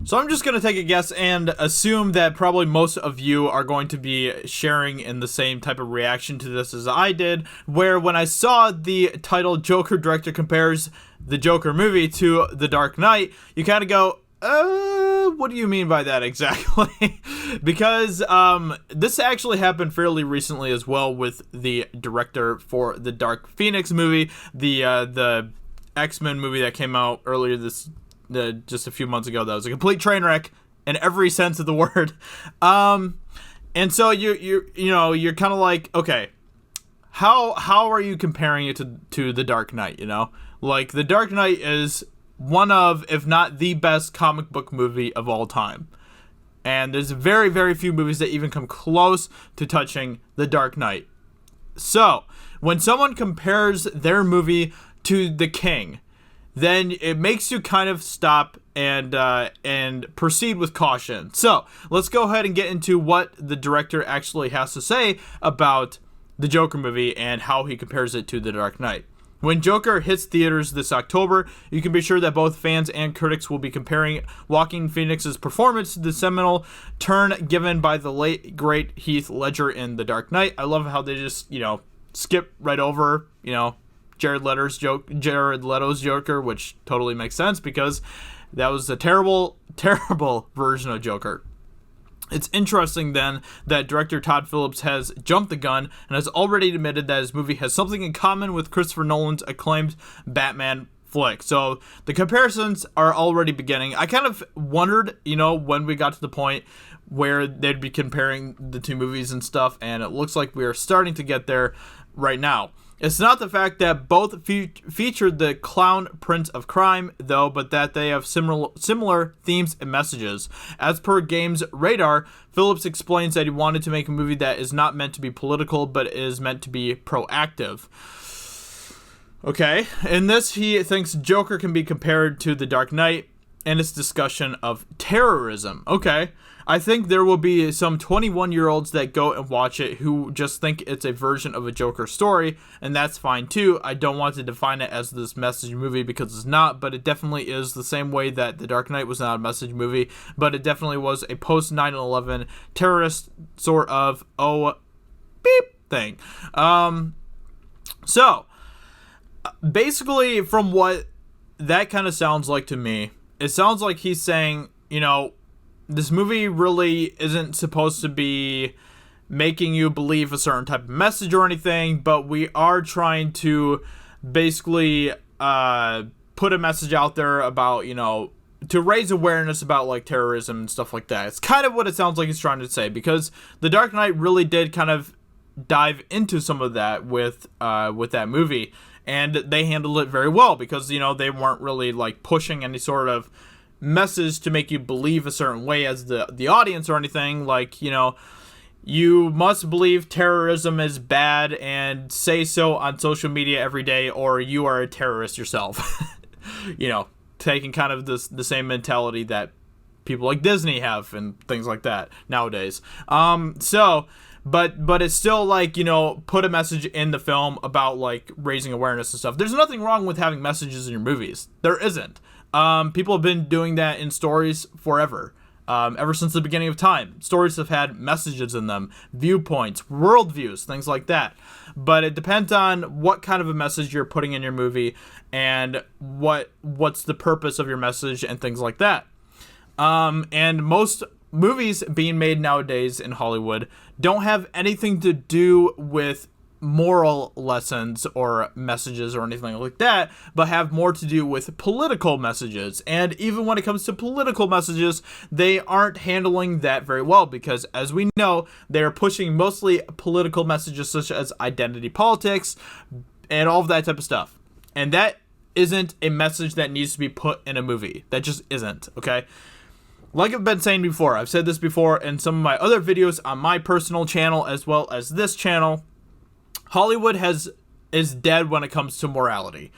So I'm just going to take a guess and assume that probably most of you are going to be sharing in the same type of reaction to this as I did, where when I saw the title Joker director compares the Joker movie to The Dark Knight, you kind of go, what do you mean by that exactly? Because this actually happened fairly recently as well with the director for the Dark Phoenix movie, the X-Men movie that came out earlier just a few months ago. That was a complete train wreck in every sense of the word. And so you're kind of like, okay, how are you comparing it to The Dark Knight? You know, like The Dark Knight is one of, if not the best comic book movie of all time. And there's very, very few movies that even come close to touching The Dark Knight. So when someone compares their movie to The King, then it makes you kind of stop and proceed with caution. So let's go ahead and get into what the director actually has to say about the Joker movie and how he compares it to The Dark Knight. When Joker hits theaters this October, you can be sure that both fans and critics will be comparing Joaquin Phoenix's performance to the seminal turn given by the late, great Heath Ledger in The Dark Knight. I love how they just, skip right over, Jared Leto's Joker, which totally makes sense because that was a terrible, terrible version of Joker. It's interesting, then, that director Todd Phillips has jumped the gun and has already admitted that his movie has something in common with Christopher Nolan's acclaimed Batman flick. So the comparisons are already beginning. I kind of wondered, when we got to the point where they'd be comparing the two movies and stuff, and it looks like we are starting to get there right now. It's not the fact that both featured the clown prince of crime, though, but that they have similar themes and messages. As per Games Radar, Phillips explains that he wanted to make a movie that is not meant to be political, but is meant to be proactive. Okay, in this, he thinks Joker can be compared to The Dark Knight and its discussion of terrorism. Okay. I think there will be some 21-year-olds that go and watch it who just think it's a version of a Joker story, and that's fine too. I don't want to define it as this message movie because it's not, but it definitely is the same way that The Dark Knight was not a message movie, but it definitely was a post-9/11 terrorist sort of thing. So, basically, from what that kind of sounds like to me, it sounds like he's saying, this movie really isn't supposed to be making you believe a certain type of message or anything, but we are trying to basically put a message out there about, to raise awareness about, like, terrorism and stuff like that. It's kind of what it sounds like he's trying to say, because The Dark Knight really did kind of dive into some of that with that movie, and they handled it very well because, they weren't really, like, pushing any sort of message to make you believe a certain way as the audience or anything. Like, you must believe terrorism is bad and say so on social media every day, or you are a terrorist yourself. Taking kind of the same mentality that people like Disney have and things like that nowadays. But it's still like, put a message in the film about, like, raising awareness and stuff. There's nothing wrong with having messages in your movies. There isn't. People have been doing that in stories forever. Ever since the beginning of time. Stories have had messages in them, viewpoints, worldviews, things like that. But it depends on what kind of a message you're putting in your movie and what's the purpose of your message and things like that. And most movies being made nowadays in Hollywood don't have anything to do with moral lessons or messages or anything like that, but have more to do with political messages. And even when it comes to political messages, they aren't handling that very well because, as we know, they're pushing mostly political messages such as identity politics and all of that type of stuff. And that isn't a message that needs to be put in a movie. That just isn't, okay? Like I've been saying before, I've said this before in some of my other videos on my personal channel as well as this channel, Hollywood is dead when it comes to morality.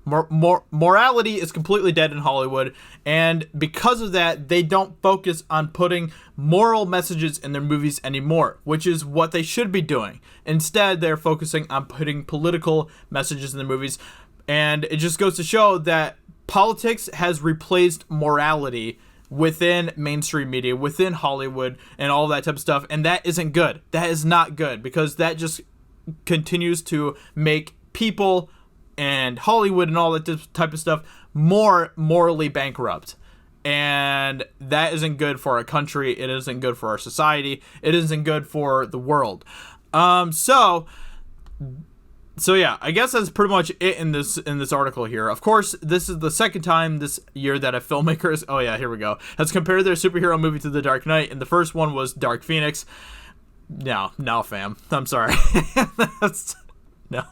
Morality is completely dead in Hollywood, and because of that, they don't focus on putting moral messages in their movies anymore, which is what they should be doing. Instead, they're focusing on putting political messages in their movies, and it just goes to show that politics has replaced morality within mainstream media, within Hollywood, and all that type of stuff. And that isn't good. That is not good, because that just continues to make people and Hollywood and all that type of stuff more morally bankrupt. And that isn't good for our country. It isn't good for our society. It isn't good for the world. So yeah, I guess that's pretty much it in this article here. Of course, this is the second time this year that a filmmaker has compared their superhero movie to The Dark Knight, and the first one was Dark Phoenix. No, fam. I'm sorry. No.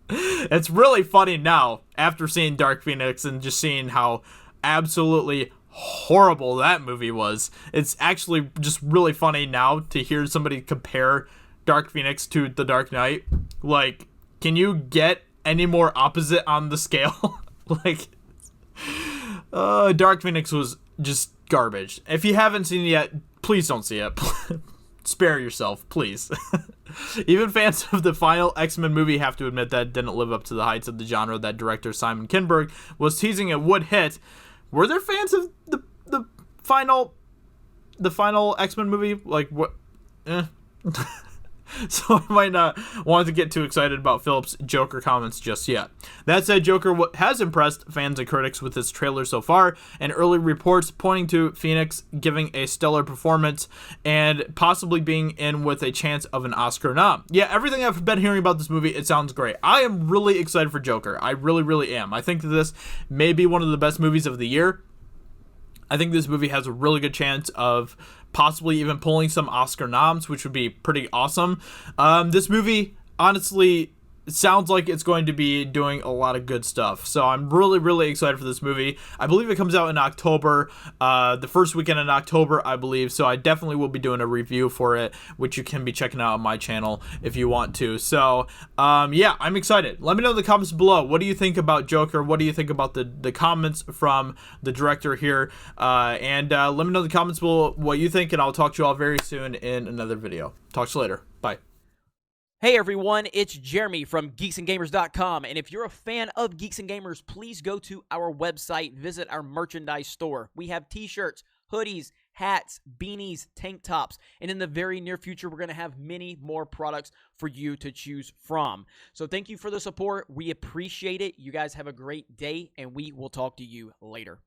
It's really funny now after seeing Dark Phoenix and just seeing how absolutely horrible that movie was. It's actually just really funny now to hear somebody compare Dark Phoenix to The Dark Knight. Like, can you get any more opposite on the scale? Like, Dark Phoenix was just garbage. If you haven't seen it yet, please don't see it. Spare yourself, please. Even fans of the final X-Men movie have to admit that it didn't live up to the heights of the genre that director Simon Kinberg was teasing it would hit. Were there fans of the final X-Men movie? Like, what? So I might not want to get too excited about Phillips' Joker comments just yet. That said, Joker has impressed fans and critics with its trailer so far, and early reports pointing to Phoenix giving a stellar performance and possibly being in with a chance of an Oscar nom. Yeah, everything I've been hearing about this movie, it sounds great. I am really excited for Joker. I really, really am. I think that this may be one of the best movies of the year. I think this movie has a really good chance of possibly even pulling some Oscar noms, which would be pretty awesome. This movie, honestly, sounds like it's going to be doing a lot of good stuff. So I'm really, really excited for this movie. I believe it comes out in October, the first weekend in October, I believe. So I definitely will be doing a review for it, which you can be checking out on my channel if you want to. So, yeah, I'm excited. Let me know in the comments below. What do you think about Joker? What do you think about the comments from the director here? And let me know in the comments below what you think, and I'll talk to you all very soon in another video. Talk to you later. Bye. Hey everyone, it's Jeremy from geeksandgamers.com, and if you're a fan of Geeks and Gamers, please go to our website, visit our merchandise store. We have t-shirts, hoodies, hats, beanies, tank tops, and in the very near future, we're going to have many more products for you to choose from. So thank you for the support. We appreciate it. You guys have a great day, and we will talk to you later.